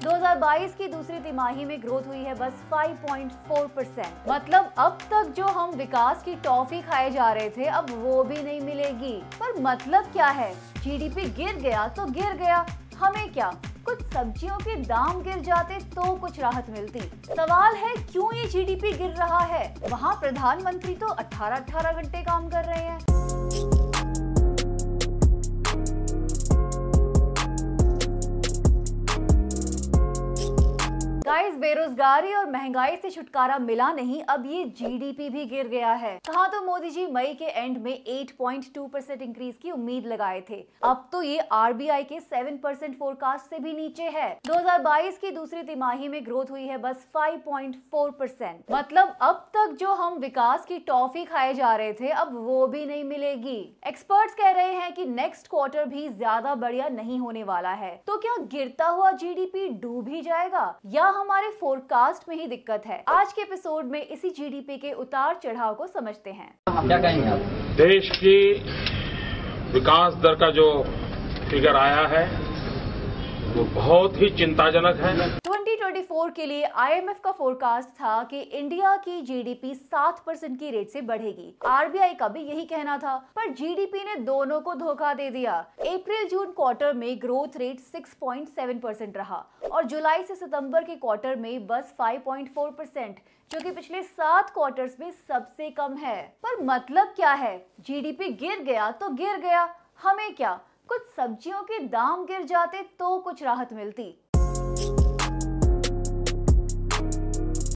2022 की दूसरी तिमाही में ग्रोथ हुई है बस 5.4%। मतलब अब तक जो हम विकास की टॉफी खाए जा रहे थे अब वो भी नहीं मिलेगी। पर मतलब क्या है, जीडीपी गिर गया तो गिर गया, हमें क्या। कुछ सब्जियों के दाम गिर जाते तो कुछ राहत मिलती। सवाल है क्यों ये जीडीपी गिर रहा है। वहाँ प्रधानमंत्री तो 18-18 घंटे काम कर रहे हैं। गाइस, बेरोजगारी और महंगाई से छुटकारा मिला नहीं, अब ये जीडीपी भी गिर गया है। कहा तो मोदी जी मई के एंड में 8.2% इंक्रीज की उम्मीद लगाए थे, अब तो ये आरबीआई के 7% फोरकास्ट से भी नीचे है। 2022 की दूसरी तिमाही में ग्रोथ हुई है बस 5.4%। मतलब अब तक जो हम विकास की टॉफी खाए जा रहे थे अब वो भी नहीं मिलेगी। एक्सपर्ट्स कह रहे हैं कि नेक्स्ट क्वार्टर भी ज्यादा बढ़िया नहीं होने वाला है। तो क्या गिरता हुआ जीडीपी डूब ही जाएगा या हमारे फोरकास्ट में ही दिक्कत है? आज के एपिसोड में इसी जीडीपी के उतार चढ़ाव को समझते हैं। क्या कहेंगे आप? देश की विकास दर का जो फिगर आया है वो बहुत ही चिंताजनक है। 2024 के लिए आईएमएफ का फोरकास्ट था कि इंडिया की जीडीपी 7% की रेट से बढ़ेगी। आरबीआई का भी यही कहना था, पर जीडीपी ने दोनों को धोखा दे दिया। अप्रैल जून क्वार्टर में ग्रोथ रेट 6.7% रहा और जुलाई से सितंबर के क्वार्टर में बस 5.4%, जो कि पिछले 7 क्वार्टर्स में सबसे कम है। पर मतलब क्या है, जीडीपी गिर गया तो गिर गया, हमें क्या। कुछ सब्जियों के दाम गिर जाते तो कुछ राहत मिलती।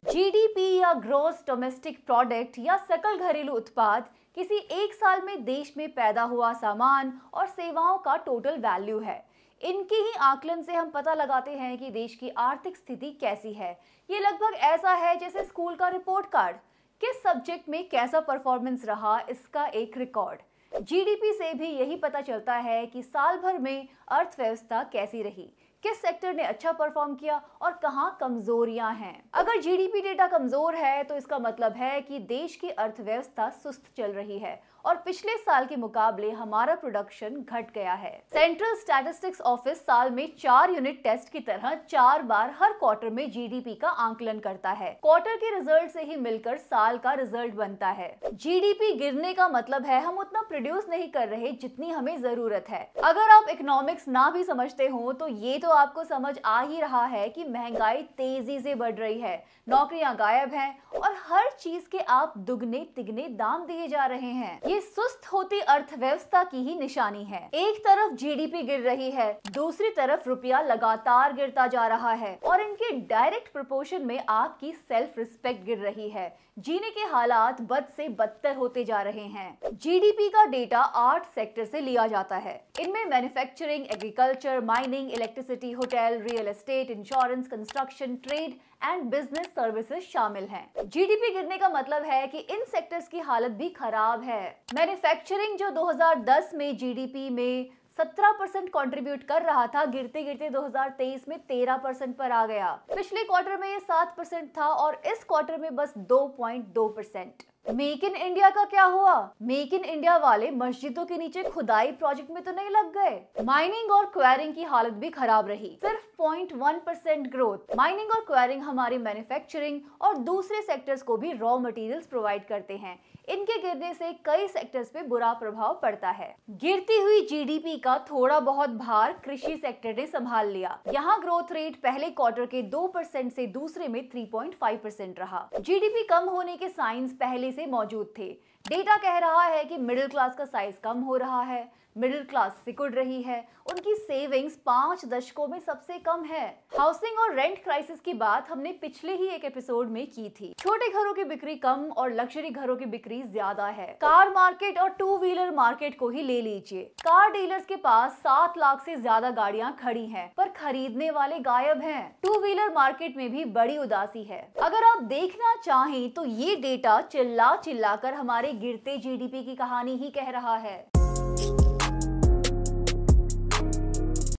जीडीपी या ग्रॉस डोमेस्टिक प्रोडक्ट या सकल घरेलू उत्पाद किसी एक साल में देश में पैदा हुआ सामान और सेवाओं का टोटल वैल्यू है। इनकी ही आकलन से हम पता लगाते हैं कि देश की आर्थिक स्थिति कैसी है। ये लगभग ऐसा है जैसे स्कूल का रिपोर्ट कार्ड, किस सब्जेक्ट में कैसा परफॉर्मेंस रहा इसका एक रिकॉर्ड। जीडीपी से भी यही पता चलता है कि साल भर में अर्थव्यवस्था कैसी रही, किस सेक्टर ने अच्छा परफॉर्म किया और कहां कमजोरियां हैं। अगर जीडीपी डेटा कमजोर है तो इसका मतलब है कि देश की अर्थव्यवस्था सुस्त चल रही है और पिछले साल के मुकाबले हमारा प्रोडक्शन घट गया है। सेंट्रल स्टैटिस्टिक्स ऑफिस साल में 4 यूनिट टेस्ट की तरह 4 बार हर क्वार्टर में जीडीपी का आंकलन करता है। क्वार्टर के रिजल्ट से ही मिलकर साल का रिजल्ट बनता है। जीडीपी गिरने का मतलब है हम उतना प्रोड्यूस नहीं कर रहे जितनी हमें जरूरत है। अगर आप इकोनॉमिक्स ना भी समझते हो तो ये तो आपको समझ आ ही रहा है कि महंगाई तेजी से बढ़ रही है, नौकरियां गायब हैं और हर चीज के आप दुगने तिगने दाम दिए जा रहे हैं। ये सुस्त होती अर्थव्यवस्था की ही निशानी है। एक तरफ जीडीपी गिर रही है, दूसरी तरफ रुपया लगातार गिरता जा रहा है और इनके डायरेक्ट प्रोपोर्शन में आपकी सेल्फ रिस्पेक्ट गिर रही है। जीने के हालात बद से बदतर होते जा रहे हैं। जीडीपी का डेटा 8 सेक्टर से लिया जाता है। इनमें manufacturing, agriculture, mining, electricity, hotel, real estate, insurance, construction, trade and business services शामिल हैं। जीडीपी गिरने का मतलब है कि इन सेक्टर्स की हालत भी खराब है। मैन्युफैक्चरिंग जो 2010 में जीडीपी में 17% कंट्रीब्यूट कर रहा था, गिरते गिरते 2023 में 13% पर आ गया। पिछले क्वार्टर में ये 7% था और इस क्वार्टर में बस 2.2%। मेक इन इंडिया का क्या हुआ? मेक इन इंडिया वाले मस्जिदों के नीचे खुदाई प्रोजेक्ट में तो नहीं लग गए। माइनिंग और क्वेरिंग की हालत भी खराब रही, सिर्फ 0.1% ग्रोथ। माइनिंग और क्वेरिंग हमारी मैन्युफैक्चरिंग और दूसरे सेक्टर्स को भी रॉ मटेरियल्स प्रोवाइड करते हैं। इनके गिरने से कई सेक्टर्स पे बुरा प्रभाव पड़ता है। गिरती हुई जीडीपी का थोड़ा बहुत भार कृषि सेक्टर ने संभाल लिया। यहाँ ग्रोथ रेट पहले क्वार्टर के 2% से दूसरे में 3.5% रहा। जीडीपी कम होने के साइंस पहले से मौजूद थे। डेटा कह रहा है कि मिडिल क्लास का साइज कम हो रहा है, मिडिल क्लास सिकुड़ रही है, उनकी सेविंग्स 5 दशकों में सबसे कम है। हाउसिंग और रेंट क्राइसिस की बात हमने पिछले ही एक एपिसोड में की थी। छोटे घरों की बिक्री कम और लग्जरी घरों की बिक्री ज्यादा है। कार मार्केट और 2 व्हीलर मार्केट को ही ले लीजिए। कार डीलर्स के पास 7 लाख से ज्यादा गाड़ियां खड़ी हैं, पर खरीदने वाले गायब हैं। 2 व्हीलर मार्केट में भी बड़ी उदासी है। अगर आप देखना चाहें तो ये डेटा चिल्ला चिल्ला कर हमारे गिरते जीडीपी की कहानी ही कह रहा है।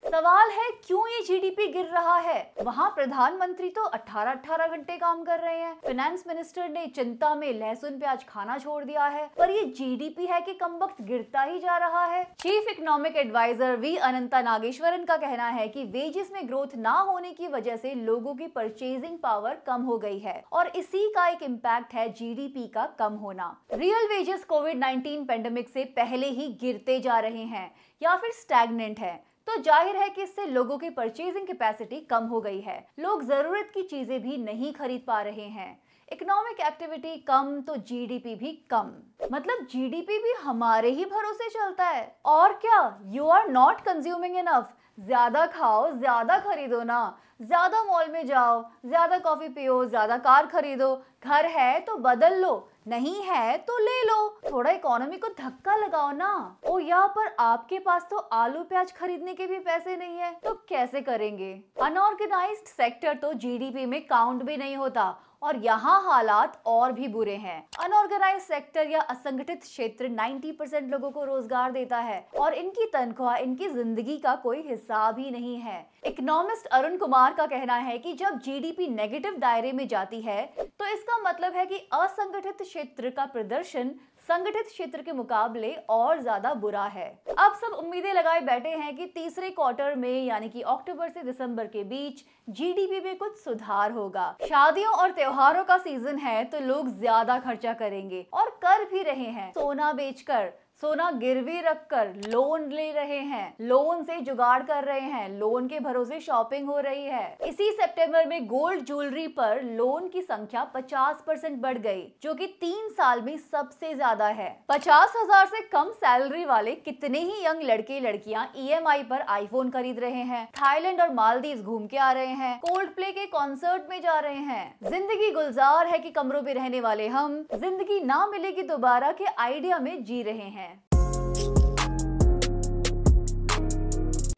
सवाल है क्यों ये जीडीपी गिर रहा है? वहाँ प्रधानमंत्री तो 18-18 घंटे काम कर रहे हैं, फाइनेंस मिनिस्टर ने चिंता में लहसुन प्याज खाना छोड़ दिया है, पर ये जीडीपी है कि कमबख्त गिरता ही जा रहा है। चीफ इकोनॉमिक एडवाइजर वी अनंता नागेश्वरन का कहना है कि वेजेस में ग्रोथ ना होने की वजह से लोगों की परचेजिंग पावर कम हो गई है और इसी का एक इम्पैक्ट है जीडीपी का कम होना। रियल वेजेस कोविड-19 पेंडेमिक से पहले ही गिरते जा रहे हैं या फिर स्टैग्नेंट है, तो जाहिर है कि इससे लोगों की परचेजिंग कैपेसिटी कम हो गई है। लोग जरूरत की चीजें भी नहीं खरीद पा रहे हैं। इकोनॉमिक एक्टिविटी कम तो जीडीपी भी कम, मतलब जीडीपी भी हमारे ही भरोसे चलता है। और क्या, you are not consuming enough. ज्यादा खाओ, ज्यादा खरीदो ना, ज्यादा मॉल में जाओ, ज्यादा कॉफी पियो, ज्यादा कार खरीदो। घर है तो बदल लो, नहीं है तो ले लो। थोड़ा इकोनॉमी को धक्का लगाओ ना। ओ या पर आपके पास तो आलू प्याज खरीदने के भी पैसे नहीं है, तो कैसे करेंगे? अनऑर्गेनाइज्ड सेक्टर तो जीडीपी में काउंट भी नहीं होता और यहाँ हालात और भी बुरे हैं। अनऑर्गेनाइज्ड सेक्टर या असंगठित क्षेत्र 90% लोगों को रोजगार देता है और इनकी तनख्वाह इनकी जिंदगी का कोई हिसाब ही नहीं है। इकोनॉमिस्ट अरुण कुमार का कहना है कि जब जीडीपी नेगेटिव दायरे में जाती है तो इसका मतलब है कि असंगठित क्षेत्र का प्रदर्शन संगठित क्षेत्र के मुकाबले और ज्यादा बुरा है। अब सब उम्मीदें लगाए बैठे हैं कि तीसरे क्वार्टर में यानी कि अक्टूबर से दिसंबर के बीच जीडीपी में कुछ सुधार होगा। शादियों और त्योहारों का सीजन है तो लोग ज्यादा खर्चा करेंगे और कर भी रहे हैं। सोना बेचकर, सोना गिरवी रखकर लोन ले रहे हैं, लोन से जुगाड़ कर रहे हैं, लोन के भरोसे शॉपिंग हो रही है। इसी सितंबर में गोल्ड ज्वेलरी पर लोन की संख्या 50% बढ़ गई, जो कि 3 साल में सबसे ज्यादा है। 50,000 से कम सैलरी वाले कितने ही यंग लड़के लड़कियां ईएमआई पर आईफोन खरीद रहे हैं, थाईलैंड और मालदीव घूम के आ रहे हैं, कोल्ड प्ले के कॉन्सर्ट में जा रहे हैं। जिंदगी गुलजार है कि कमरों में रहने वाले हम जिंदगी ना मिलेगी दोबारा के आइडिया में जी रहे हैं।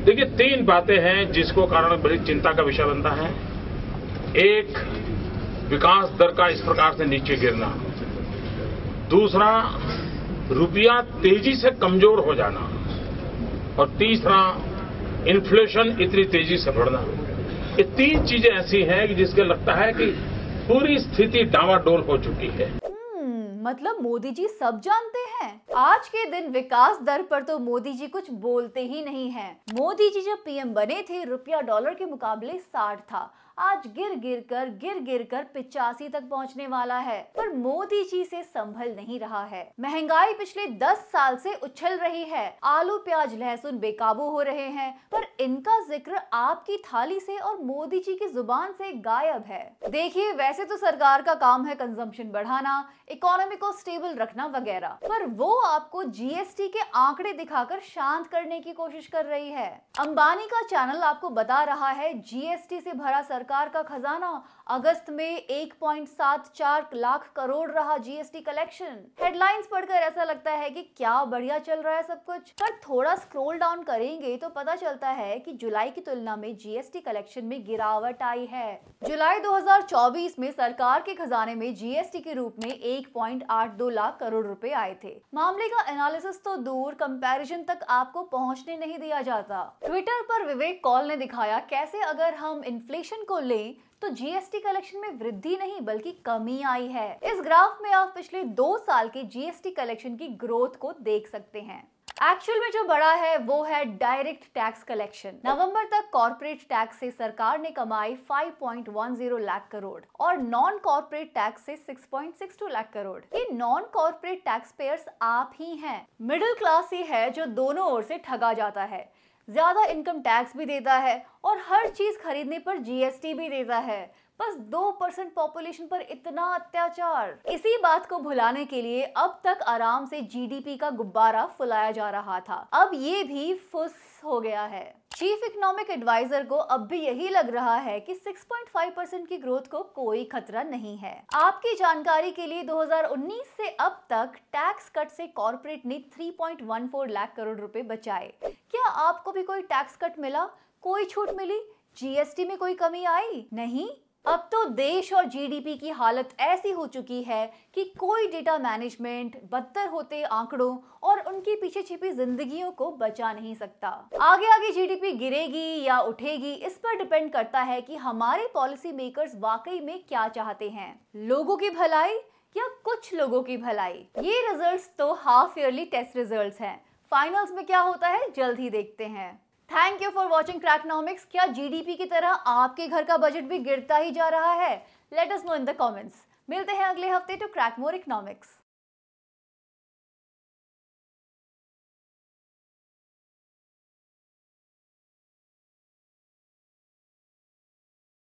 देखिए, 3 बातें हैं जिसको कारण बड़ी चिंता का विषय बनता है। एक, विकास दर का इस प्रकार से नीचे गिरना। दूसरा, रुपया तेजी से कमजोर हो जाना। और तीसरा, इन्फ्लेशन इतनी तेजी से बढ़ना। ये 3 चीजें ऐसी हैं कि जिसके लगता है कि पूरी स्थिति डावाडोल हो चुकी है। मतलब मोदी जी सब जानते हैं। आज के दिन विकास दर पर तो मोदी जी कुछ बोलते ही नहीं हैं। मोदी जी जब पीएम बने थे रुपया डॉलर के मुकाबले 60 था, आज गिर गिर कर 85 तक पहुंचने वाला है। पर मोदी जी से संभल नहीं रहा है। महंगाई पिछले 10 साल से उछल रही है। आलू प्याज लहसुन बेकाबू हो रहे हैं, पर इनका जिक्र आपकी थाली से और मोदी जी की जुबान से गायब है। देखिए, वैसे तो सरकार का काम है कंजम्पशन बढ़ाना, इकोनॉमी को स्टेबल रखना वगैरह, पर वो आपको जीएसटी के आंकड़े दिखाकर शांत करने की कोशिश कर रही है। अंबानी का चैनल आपको बता रहा है जीएसटी से भरा सरकार का खजाना। अगस्त में 1.74 लाख करोड़ रहा जीएसटी कलेक्शन। हेडलाइंस पढ़कर ऐसा लगता है कि क्या बढ़िया चल रहा है सब कुछ, पर थोड़ा स्क्रॉल डाउन करेंगे तो पता चलता है कि जुलाई की तुलना में जीएसटी कलेक्शन में गिरावट आई है। जुलाई 2024 में सरकार के खजाने में जीएसटी के रूप में 1.82 लाख करोड़ रुपए आए थे। मामले का एनालिसिस तो दूर, कंपैरिजन तक आपको पहुंचने नहीं दिया जाता। ट्विटर पर विवेक कौल ने दिखाया कैसे अगर हम इन्फ्लेशन को लें तो जीएसटी कलेक्शन में वृद्धि नहीं बल्कि कमी आई है। इस ग्राफ में आप पिछले 2 साल के जीएसटी कलेक्शन की ग्रोथ को देख सकते हैं। एक्चुअल में जो बड़ा है वो है डायरेक्ट टैक्स कलेक्शन। नवंबर तक कॉर्पोरेट टैक्स से सरकार ने कमाई 5.10 लाख करोड़ और नॉन कॉर्पोरेट टैक्स से 6.62 लाख करोड़। ये नॉन कॉर्पोरेट टैक्स पेयर्स आप ही हैं। मिडिल क्लास ही है जो दोनों ओर से ठगा जाता है, ज्यादा इनकम टैक्स भी देता है और हर चीज खरीदने पर जीएसटी भी देता है। बस 2% पॉपुलेशन पर इतना अत्याचार। इसी बात को भुलाने के लिए अब तक आराम से जीडीपी का गुब्बारा फुलाया जा रहा था, अब ये भी फुस हो गया है। चीफ इकोनॉमिक एडवाइजर को अब भी यही लग रहा है कि 6.5% की ग्रोथ को कोई खतरा नहीं है। आपकी जानकारी के लिए 2019 से अब तक टैक्स कट से कॉर्पोरेट ने 3.14 लाख करोड़ रुपए बचाए। क्या आपको भी कोई टैक्स कट मिला, कोई छूट मिली, जीएसटी में कोई कमी आई? नहीं, अब तो देश और जीडीपी की हालत ऐसी हो चुकी है कि कोई डेटा मैनेजमेंट, बदतर होते आंकड़ों और उनके पीछे छिपी जिंदगियों को बचा नहीं सकता। आगे आगे जीडीपी गिरेगी या उठेगी, इस पर डिपेंड करता है कि हमारे पॉलिसी मेकर्स वाकई में क्या चाहते हैं, लोगों की भलाई या कुछ लोगों की भलाई। ये रिजल्ट्स तो हाफ ईयरली टेस्ट रिजल्ट्स हैं। फाइनल्स में क्या होता है जल्द ही देखते हैं। Thank you for watching Crackonomics. क्या जीडीपी की तरह आपके घर का बजट भी गिरता ही जा रहा है? Let us know in the comments. मिलते हैं अगले हफ्ते टू क्रैक मोर इकोनॉमिक्स।